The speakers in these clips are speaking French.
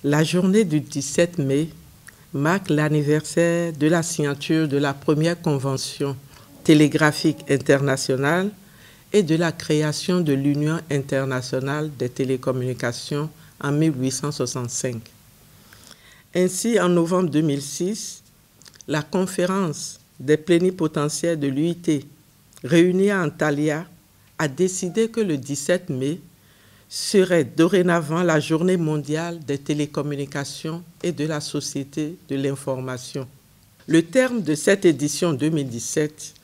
La journée du 17 mai marque l'anniversaire de la signature de la première convention télégraphique internationale et de la création de l'Union internationale des télécommunications en 1865. Ainsi, en novembre 2006, la conférence des plénipotentiaires de l'UIT, réunie à Antalya, a décidé que le 17 mai serait dorénavant la journée mondiale des télécommunications et de la société de l'information. Le terme de cette édition 2017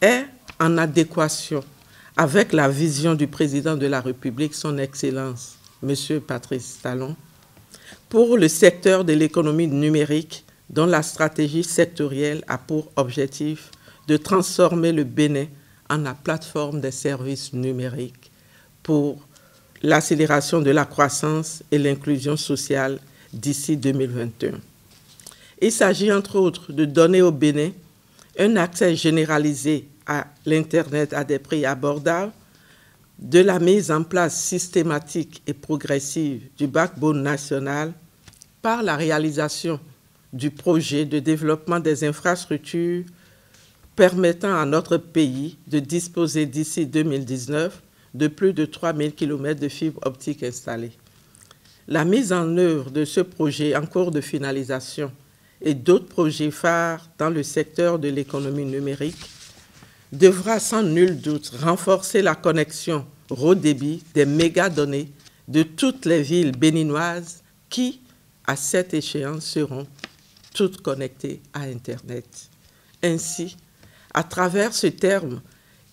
est en adéquation avec la vision du président de la République, son Excellence, M. Patrice Talon, pour le secteur de l'économie numérique, dont la stratégie sectorielle a pour objectif de transformer le Bénin en la plateforme des services numériques pour l'accélération de la croissance et l'inclusion sociale d'ici 2021. Il s'agit entre autres de donner au Bénin un accès généralisé à l'Internet à des prix abordables, de la mise en place systématique et progressive du backbone national par la réalisation du projet de développement des infrastructures permettant à notre pays de disposer d'ici 2019 de plus de 3000 km de fibres optiques installées. La mise en œuvre de ce projet en cours de finalisation et d'autres projets phares dans le secteur de l'économie numérique devra sans nul doute renforcer la connexion haut débit des mégadonnées de toutes les villes béninoises qui, à cette échéance, seront toutes connectées à Internet. Ainsi, à travers ce terme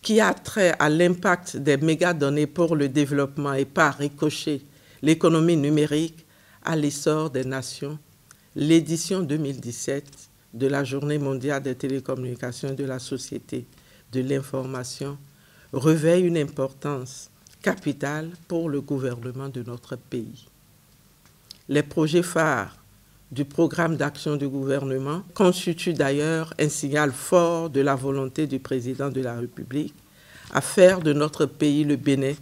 qui a trait à l'impact des mégadonnées pour le développement et par ricochet l'économie numérique à l'essor des nations, l'édition 2017 de la Journée mondiale des télécommunications et de la société de l'information revêt une importance capitale pour le gouvernement de notre pays. Les projets phares du programme d'action du gouvernement constituent d'ailleurs un signal fort de la volonté du président de la République à faire de notre pays, le Bénin,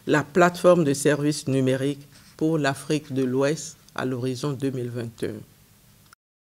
la plateforme de services numériques pour l'Afrique de l'Ouest à l'horizon 2021.